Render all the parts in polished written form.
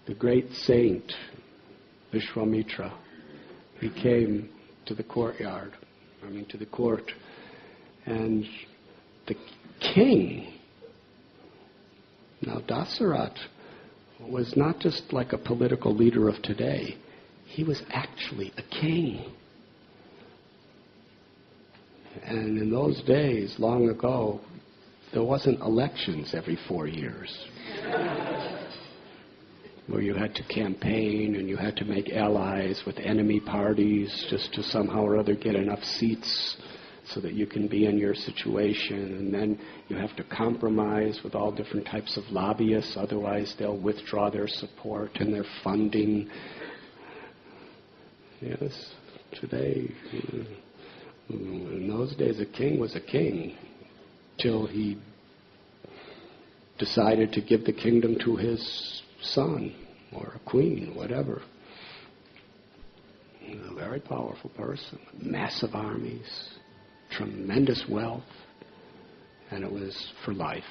the great saint, Vishwamitra, he came to the courtyard, to the court, and the king, now Dasarat was not just like a political leader of today, he was actually a king. And in those days, long ago, there wasn't elections every 4 years where you had to campaign and you had to make allies with enemy parties just to somehow or other get enough seats so that you can be in your situation. And then you have to compromise with all different types of lobbyists, otherwise they'll withdraw their support and their funding. Yes, today, in those days, a king was a king till he decided to give the kingdom to his son or a queen, whatever. He was a very powerful person, massive armies, tremendous wealth, and it was for life.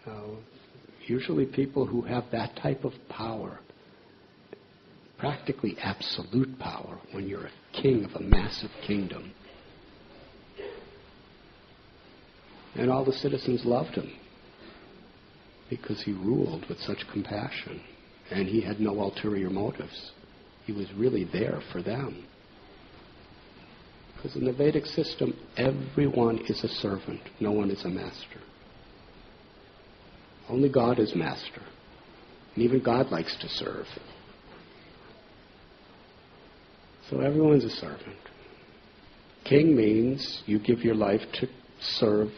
Now, usually people who have that type of power, practically absolute power, when you're a king of a massive kingdom, and all the citizens loved him because he ruled with such compassion and he had no ulterior motives. He was really there for them. Because in the Vedic system, everyone is a servant. No one is a master. Only God is master. And even God likes to serve. So everyone's a servant. King means you give your life to serve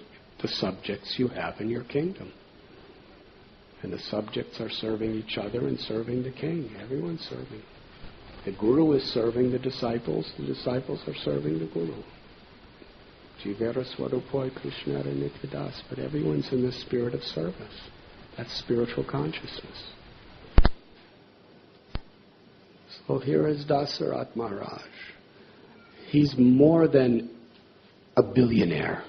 the subjects you have in your kingdom. And the subjects are serving each other and serving the king. Everyone's serving. The guru is serving the disciples are serving the guru. Jivera Swarupoi Krishna Nityadas, but everyone's in the spirit of service. That's spiritual consciousness. So here is Dasarat Maharaj. He's more than a billionaire.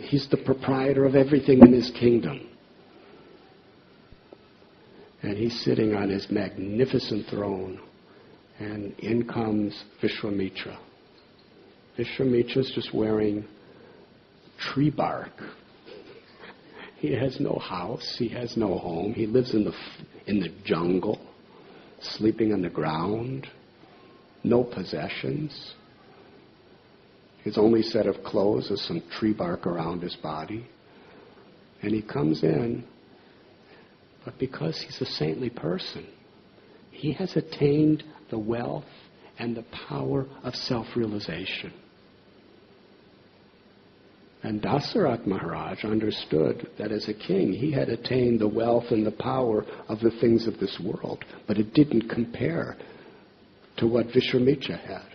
He's the proprietor of everything in his kingdom. And he's sitting on his magnificent throne. And in comes Vishwamitra. Vishwamitra's just wearing tree bark. He has no house. He has no home. He lives in the jungle, sleeping on the ground. No possessions. His only set of clothes is some tree bark around his body. And he comes in, but because he's a saintly person, he has attained the wealth and the power of self-realization. And Dasarat Maharaj understood that as a king, he had attained the wealth and the power of the things of this world, but it didn't compare to what Vishwamitra had.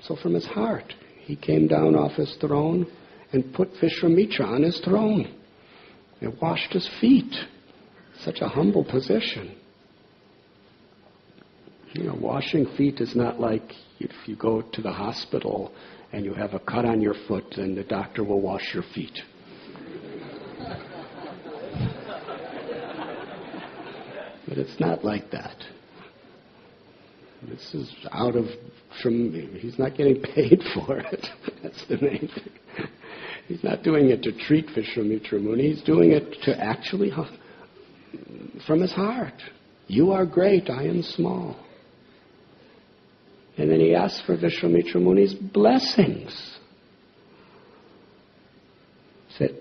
So from his heart, he came down off his throne and put Vishwamitra on his throne and washed his feet. Such a humble position. Washing feet is not like if you go to the hospital and you have a cut on your foot and the doctor will wash your feet. But it's not like that. This is he's not getting paid for it. That's the main thing. He's not doing it to treat Vishwamitra Muni. He's doing it to actually, from his heart. You are great, I am small. And then he asks for Vishwamitra Muni's blessings. He said,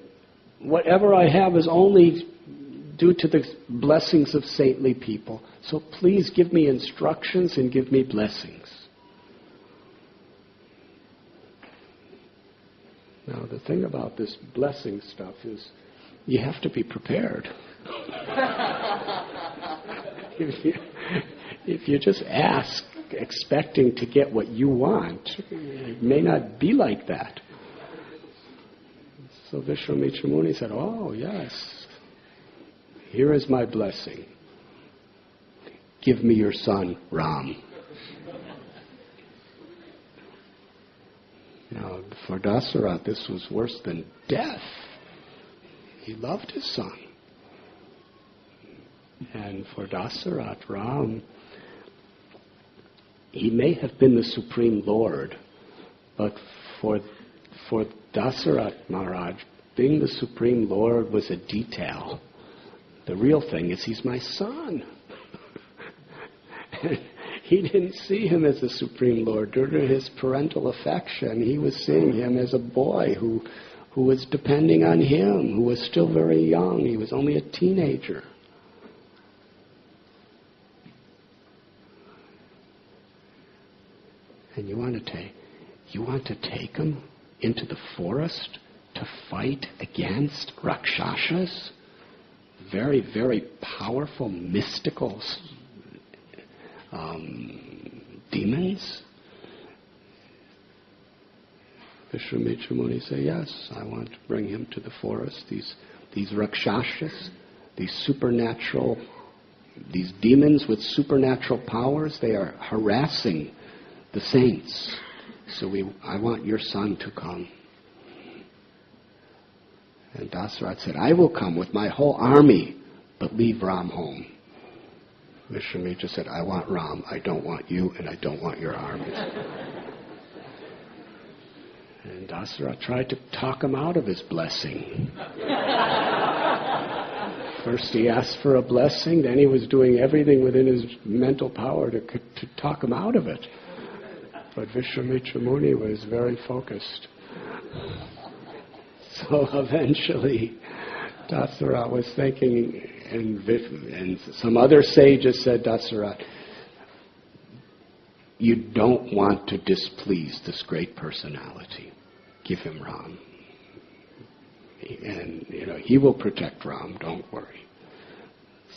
whatever I have is only due to the blessings of saintly people. So please give me instructions and give me blessings. Now the thing about this blessing stuff is you have to be prepared. If you just ask expecting to get what you want, it may not be like that. So Vishwamitra Muni said, oh yes, here is my blessing. Give me your son, Ram. Now, for Dasarat, this was worse than death. He loved his son. And for Dasaratha, Ram, he may have been the Supreme Lord, but for Dasaratha Maharaj, being the Supreme Lord was a detail. The real thing is he's my son. He didn't see him as the Supreme Lord. Due to his parental affection, he was seeing him as a boy who was depending on him, who was still very young. He was only a teenager. And you want to take him into the forest to fight against Rakshasas? Very, very powerful, mystical demons? Vishwamitra Muni say, yes, I want to bring him to the forest. These Rakshasas, these supernatural, these demons with supernatural powers, they are harassing the saints. So I want your son to come. And Dasaratha said, I will come with my whole army, but leave Ram home. Vishwamitra said, I want Ram, I don't want you, and I don't want your army. And Dasaratha tried to talk him out of his blessing. First he asked for a blessing, then he was doing everything within his mental power to talk him out of it. But Vishwamitra Muni was very focused. So eventually, Dasaratha was thinking, and some other sages said, Dasaratha, you don't want to displease this great personality. Give him Ram. And, he will protect Ram, don't worry.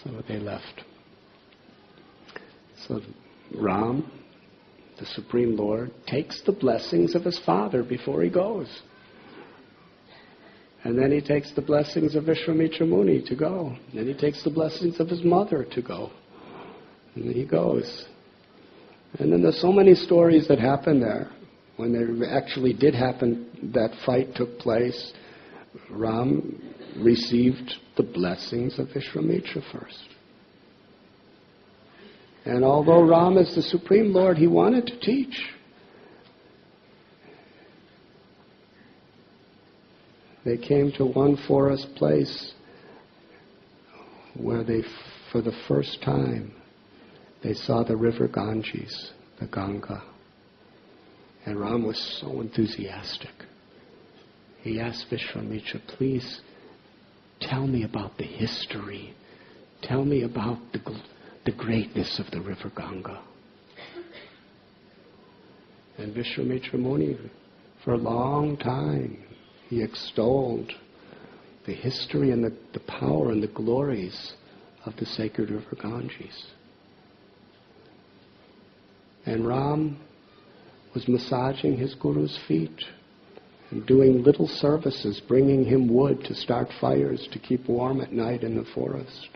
So they left. So Ram, the Supreme Lord, takes the blessings of his father before he goes. And then he takes the blessings of Vishwamitra Muni to go. Then he takes the blessings of his mother to go. And then he goes. And then there's so many stories that happen there. When there actually did happen, that fight took place, Ram received the blessings of Vishwamitra first. And although Ram is the Supreme Lord, he wanted to teach. They came to one forest place where they, for the first time, they saw the river Ganges, the Ganga. And Ram was so enthusiastic. He asked Vishwamitra, please tell me about the history. Tell me about the greatness of the river Ganga. And Vishwamitra Muni, for a long time, he extolled the history and the power and the glories of the sacred river Ganges. And Ram was massaging his guru's feet and doing little services, bringing him wood to start fires to keep warm at night in the forest.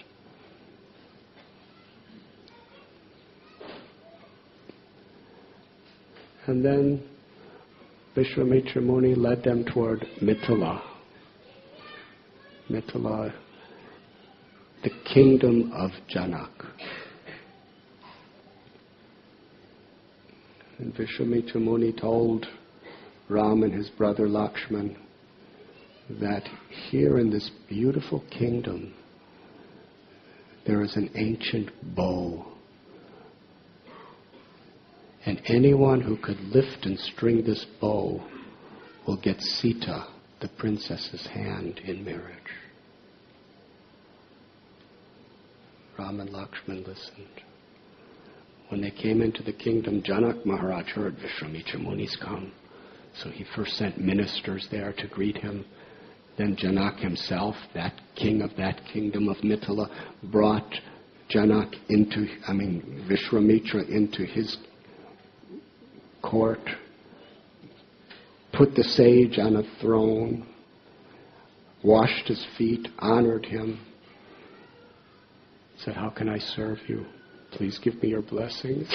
And then Vishwamitra Muni led them toward Mithila. Mithila, the kingdom of Janak. And Vishwamitra Muni told Ram and his brother Lakshman that here in this beautiful kingdom there is an ancient bow. And anyone who could lift and string this bow will get Sita, the princess's hand, in marriage. Ram and Lakshman listened. When they came into the kingdom, Janak Maharaj heard Vishwamitra Muni's come. So he first sent ministers there to greet him. Then Janak himself, that king of that kingdom of Mithila, brought Vishwamitra into his court, put the sage on a throne, washed his feet, honored him, said, how can I serve you? Please give me your blessings.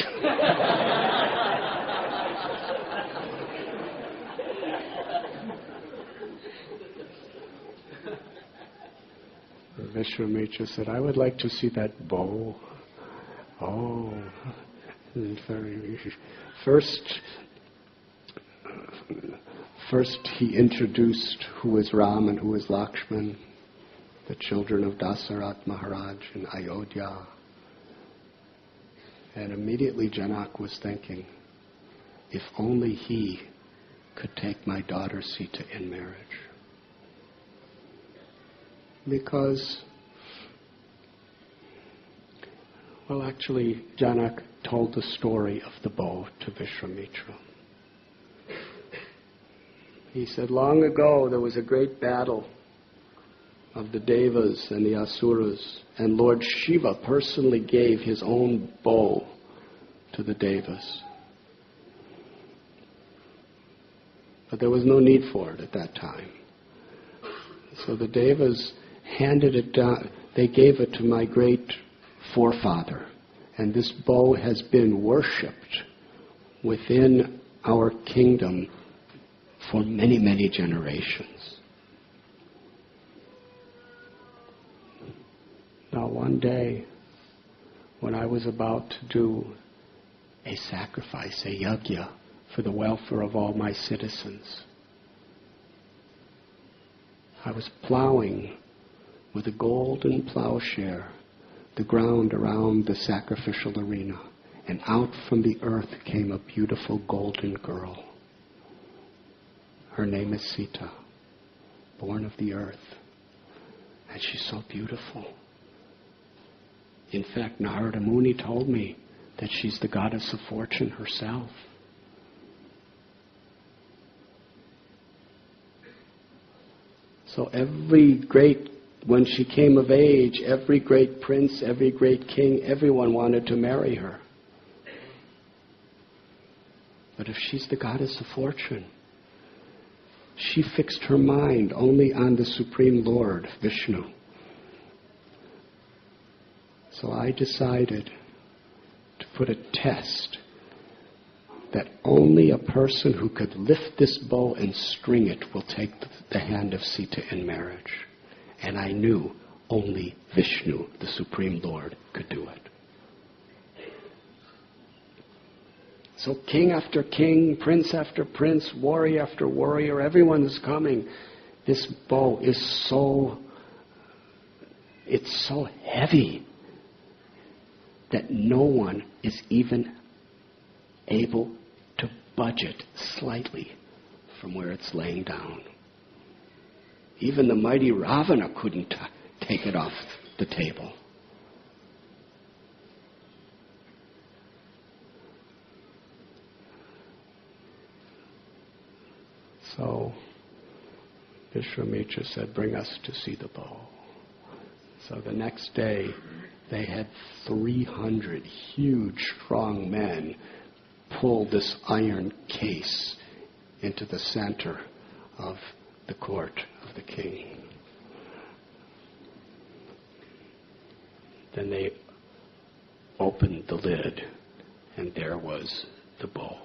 Vishwamitra said, I would like to see that bow. Oh, First he introduced who is Ram and who is Lakshman, the children of Dasarat Maharaj in Ayodhya. And immediately Janak was thinking, if only he could take my daughter Sita in marriage. Because, well, actually, Janak told the story of the bow to Vishwamitra. He said, long ago there was a great battle of the Devas and the Asuras, and Lord Shiva personally gave his own bow to the Devas. But there was no need for it at that time. So the Devas handed it down, they gave it to my great forefather, and this bow has been worshipped within our kingdom for many, many generations. Now one day, when I was about to do a sacrifice, a yajna, for the welfare of all my citizens, I was plowing with a golden plowshare the ground around the sacrificial arena, and out from the earth came a beautiful golden girl. Her name is Sita, born of the earth. And she's so beautiful. In fact, Narada Muni told me that she's the goddess of fortune herself. So when she came of age, every great prince, every great king, everyone wanted to marry her. But if she's the goddess of fortune, she fixed her mind only on the Supreme Lord, Vishnu. So I decided to put a test that only a person who could lift this bow and string it will take the hand of Sita in marriage. And I knew only Vishnu, the Supreme Lord, could do it. So king after king, prince after prince, warrior after warrior, everyone is coming. This bow is it's so heavy that no one is even able to budge it slightly from where it's laying down. Even the mighty Ravana couldn't take it off the table. So Vishwamitra said, bring us to see the bow. So the next day, they had 300 huge, strong men pull this iron case into the center of the court of the king. Then they opened the lid, and there was the bow.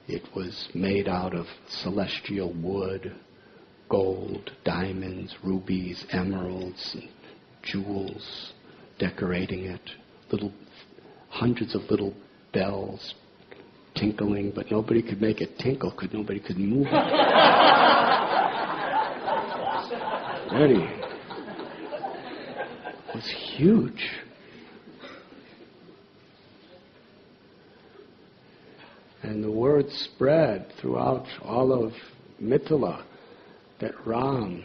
It was made out of celestial wood, gold, diamonds, rubies, emeralds, and jewels decorating it. Hundreds of little bells tinkling, but nobody could make it tinkle because nobody could move it. Really. It was huge. And the word spread throughout all of Mithila that Ram,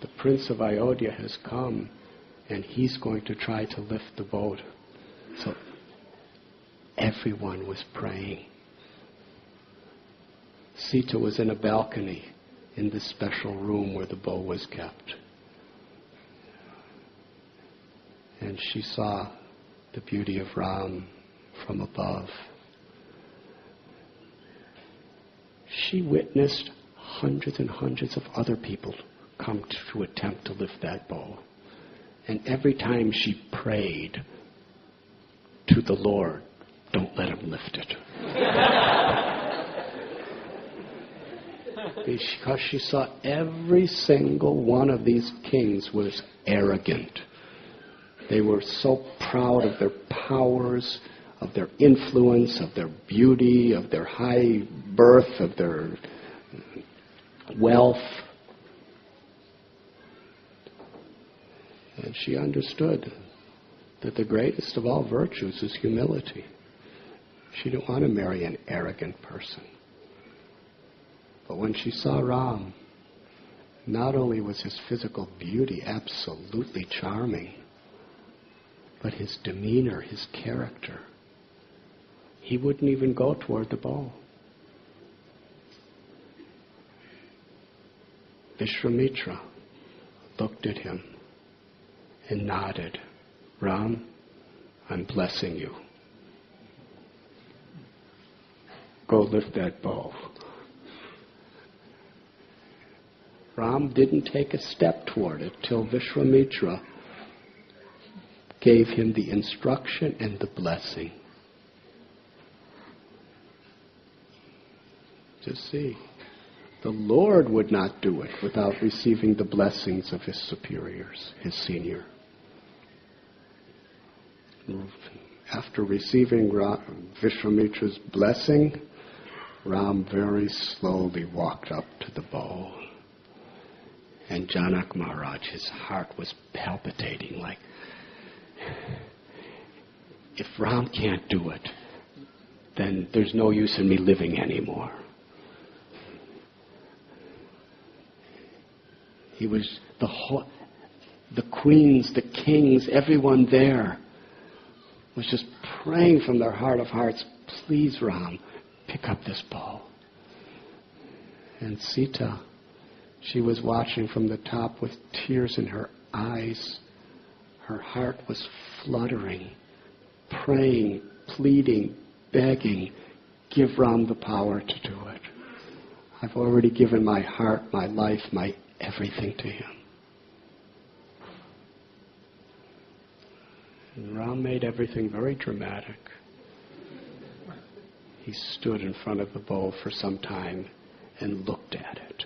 the prince of Ayodhya, has come and he's going to try to lift the boat. So everyone was praying. Sita was in a balcony in this special room where the bow was kept. And she saw the beauty of Ram from above. She witnessed hundreds and hundreds of other people come to attempt to lift that bow. And every time she prayed to the Lord, don't let him lift it. Because she saw every single one of these kings was arrogant. They were so proud of their powers, of their influence, of their beauty, of their high birth, of their wealth. And she understood that the greatest of all virtues is humility. She didn't want to marry an arrogant person. But when she saw Ram, not only was his physical beauty absolutely charming, but his demeanor, his character, he wouldn't even go toward the bow. Vishwamitra looked at him and nodded. Ram, I'm blessing you. Go lift that bow. Ram didn't take a step toward it till Vishwamitra gave him the instruction and the blessing. Just see, the Lord would not do it without receiving the blessings of his superiors, his senior. After receiving Vishwamitra's blessing, Ram very slowly walked up to the bow. And Janak Maharaj, his heart was palpitating like, if Ram can't do it, then there's no use in me living anymore. He was the queens, the kings, everyone there was just praying from their heart of hearts, please Ram, pick up this bow. And Sita, she was watching from the top with tears in her eyes. Her heart was fluttering, praying, pleading, begging, give Ram the power to do it. I've already given my heart, my life, my everything to him. And Ram made everything very dramatic. He stood in front of the bow for some time and looked at it.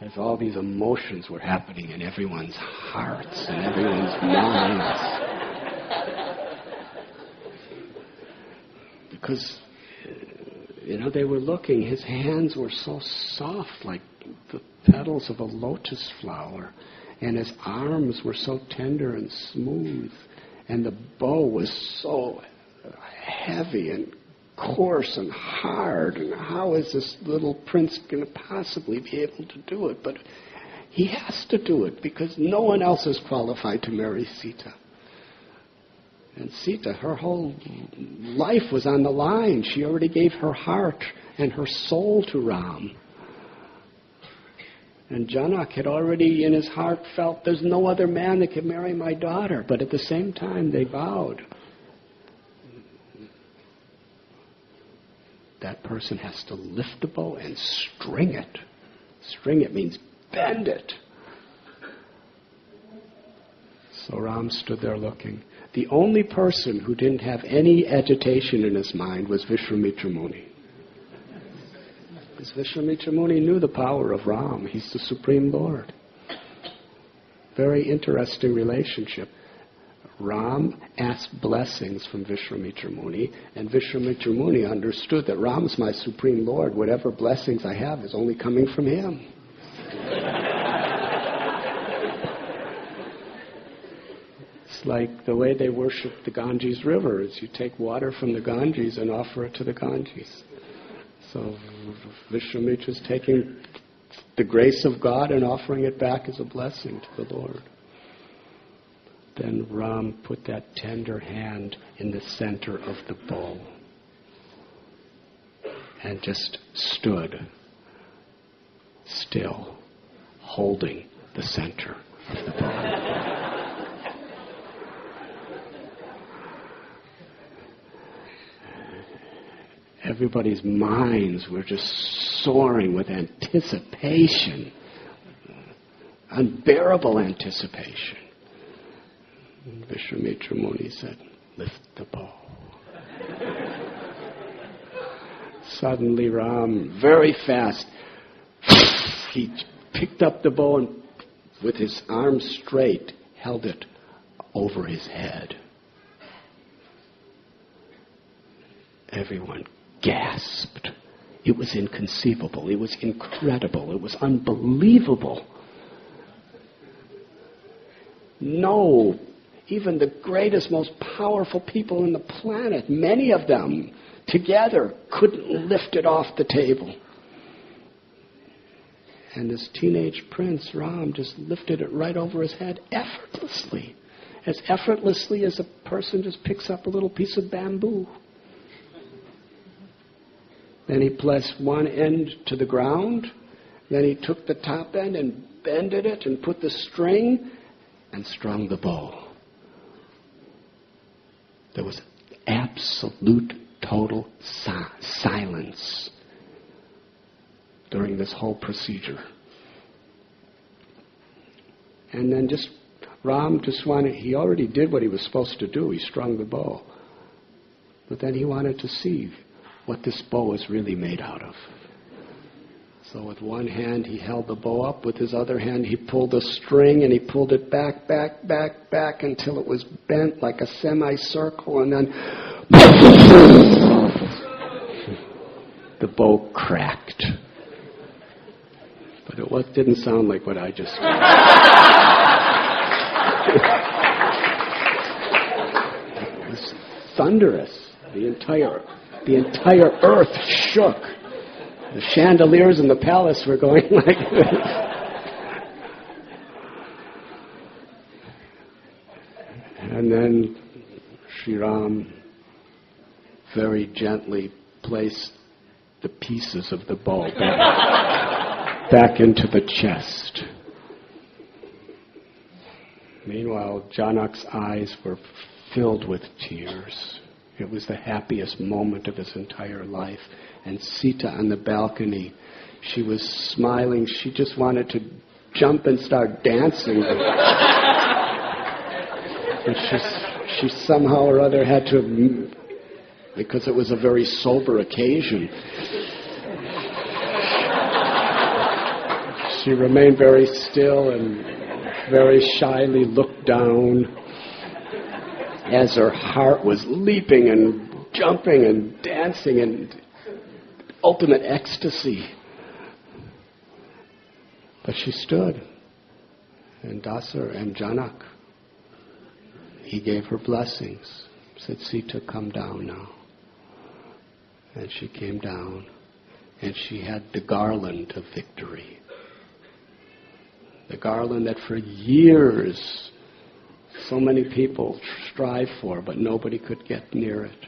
As all these emotions were happening in everyone's hearts and everyone's minds. Because, they were looking, his hands were so soft like the petals of a lotus flower. And his arms were so tender and smooth. And the bow was so heavy and coarse and hard. And how is this little prince going to possibly be able to do it? But he has to do it because no one else is qualified to marry Sita. And Sita, her whole life was on the line. She already gave her heart and her soul to Ram. And Janak had already in his heart felt there's no other man that can marry my daughter. But at the same time they vowed, that person has to lift the bow and string it. String it means bend it. So Ram stood there looking. The only person who didn't have any agitation in his mind was Vishwamitra Muni. Because Vishwamitra Muni knew the power of Ram. He's the Supreme Lord. Very interesting relationship. Ram asked blessings from Vishwamitra Muni, and Vishwamitra Muni understood that Ram's my Supreme Lord. Whatever blessings I have is only coming from him. It's like the way they worship the Ganges River is you take water from the Ganges and offer it to the Ganges. So Vishwamitra is taking the grace of God and offering it back as a blessing to the Lord. Then Ram put that tender hand in the center of the bow and just stood still, holding the center of the bow. Everybody's minds were just soaring with anticipation, unbearable anticipation. And Vishwamitra Muni said, lift the bow. Suddenly Ram, very fast, he picked up the bow and with his arms straight, held it over his head. Everyone gasped. It was inconceivable. It was incredible. It was unbelievable. No, even the greatest, most powerful people on the planet, many of them together, couldn't lift it off the table. And this teenage prince, Ram, just lifted it right over his head effortlessly. As effortlessly as a person just picks up a little piece of bamboo. Then he placed one end to the ground. Then he took the top end and bended it and put the string and strung the bow. There was absolute, total silence during this whole procedure. And then Ram just wanted, he already did what he was supposed to do. He strung the bow. But then he wanted to see what this bow is really made out of. So with one hand he held the bow up, with his other hand he pulled the string and he pulled it back until it was bent like a semicircle, and then the bow cracked. But it didn't sound like what I just said. It was thunderous. The entire earth shook. The chandeliers in the palace were going like this. And then Sri Ram very gently placed the pieces of the bow back into the chest. Meanwhile, Janak's eyes were filled with tears. It was the happiest moment of his entire life. And Sita on the balcony, she was smiling. She just wanted to jump and start dancing. But she somehow or other had to, because it was a very sober occasion, she remained very still and very shyly looked down as her heart was leaping and jumping and dancing in ultimate ecstasy. But she stood, and Dasar and Janak, he gave her blessings, said, Sita, come down now. And she came down, and she had the garland of victory. The garland that for years so many people strive for, but nobody could get near it.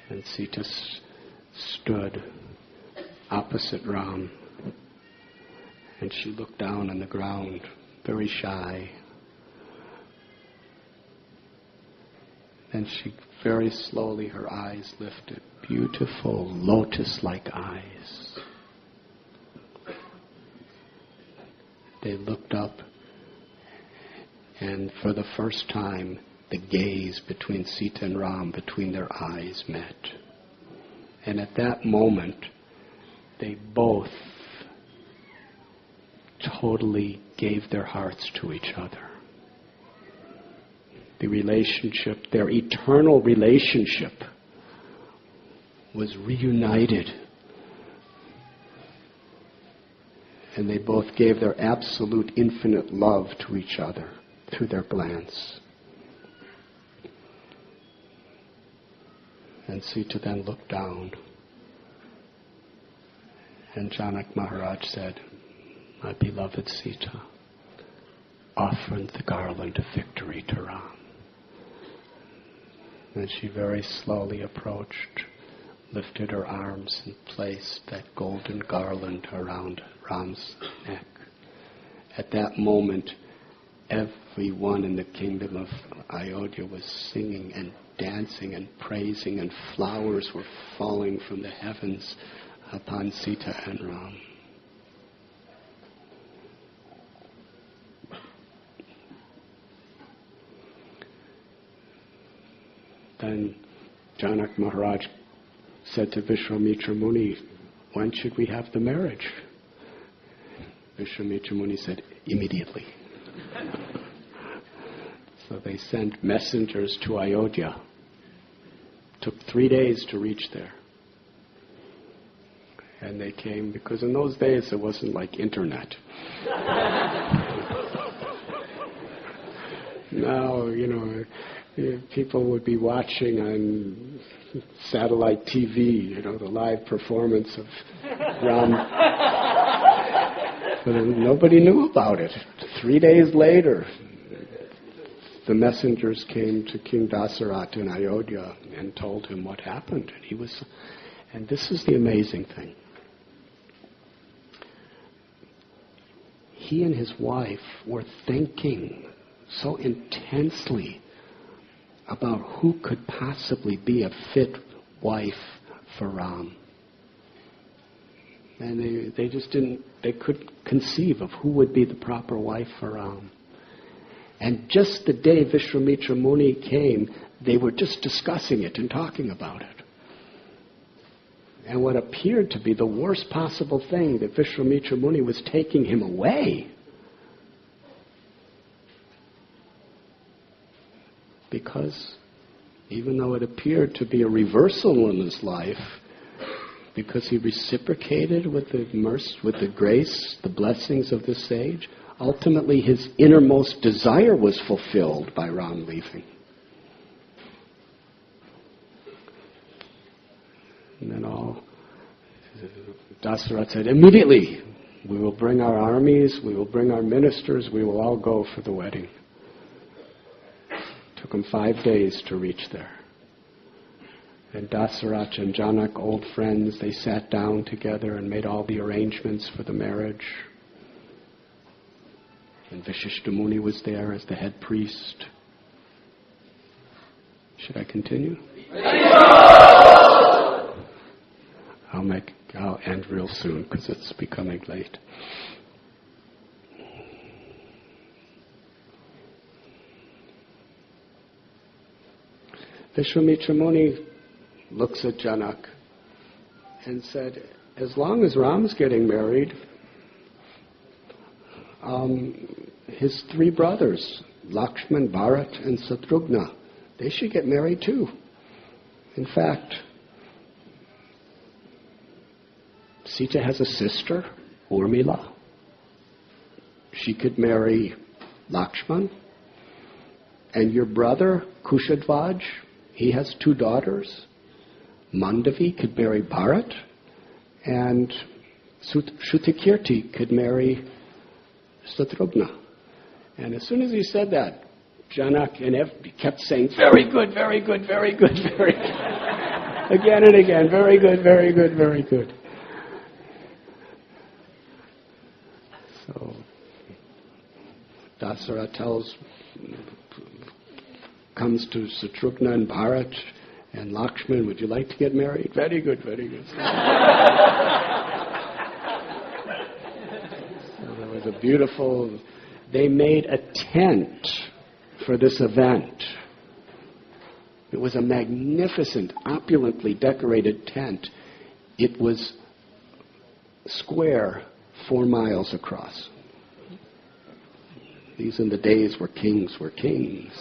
And Sita stood opposite Ram, and she looked down on the ground, very shy. Then she very slowly, her eyes lifted, beautiful lotus-like eyes. They looked up, and for the first time, the gaze between Sita and Ram, between their eyes, met. And at that moment, they both totally gave their hearts to each other. The relationship, their eternal relationship, was reunited. And they both gave their absolute infinite love to each other through their glance. And Sita then looked down. And Janak Maharaj said, my beloved Sita, offer the garland of victory to Ram. And she very slowly approached, lifted her arms and placed that golden garland around Ram's neck. At that moment, everyone in the kingdom of Ayodhya was singing and dancing and praising, and flowers were falling from the heavens upon Sita and Ram. then Janak Maharaj said to Vishwamitra Muni, when should we have the marriage? Vishwamitra Muni said, immediately. So they sent messengers to Ayodhya. Took 3 days to reach there. And they came, because in those days it wasn't like internet. Now, people would be watching on satellite TV, the live performance of Rama. But nobody knew about it. 3 days later, the messengers came to King Dasaratha in Ayodhya and told him what happened. And this is the amazing thing. He and his wife were thinking so intensely about who could possibly be a fit wife for Ram. And they couldn't conceive of who would be the proper wife for Ram. And just the day Vishwamitra Muni came, they were just discussing it and talking about it. And what appeared to be the worst possible thing, that Vishwamitra Muni was taking him away. Because even though it appeared to be a reversal in his life, because he reciprocated with the mercy, with the grace, the blessings of the sage, ultimately his innermost desire was fulfilled by Ram leaving. And then Dasaratha said, immediately, we will bring our armies, we will bring our ministers, we will all go for the wedding. Took him 5 days to reach there. And Dasaratha and Janak, old friends, they sat down together and made all the arrangements for the marriage. And Vashishta Muni was there as the head priest. Should I continue? I'll end real soon because it's becoming late. Vishwamitra Muni looks at Janak and said, as long as Ram's getting married, his 3 brothers, Lakshman, Bharat, and Satrughna, they should get married too. In fact, Sita has a sister, Urmila. She could marry Lakshman. And your brother, Kushadhvaj, he has 2 daughters. Mandavi could marry Bharat. And Shrutakirti could marry Satrughna. And as soon as he said that, Janak kept saying, very good, very good, very good, very good. Again and again, very good, very good, very good. So Dasaratha comes to Satrughna and Bharat and Lakshman, would you like to get married? Very good, very good. So there was a beautiful, they made a tent for this event. It was a magnificent, opulently decorated tent. It was square, 4 miles across. These are the days where kings were kings.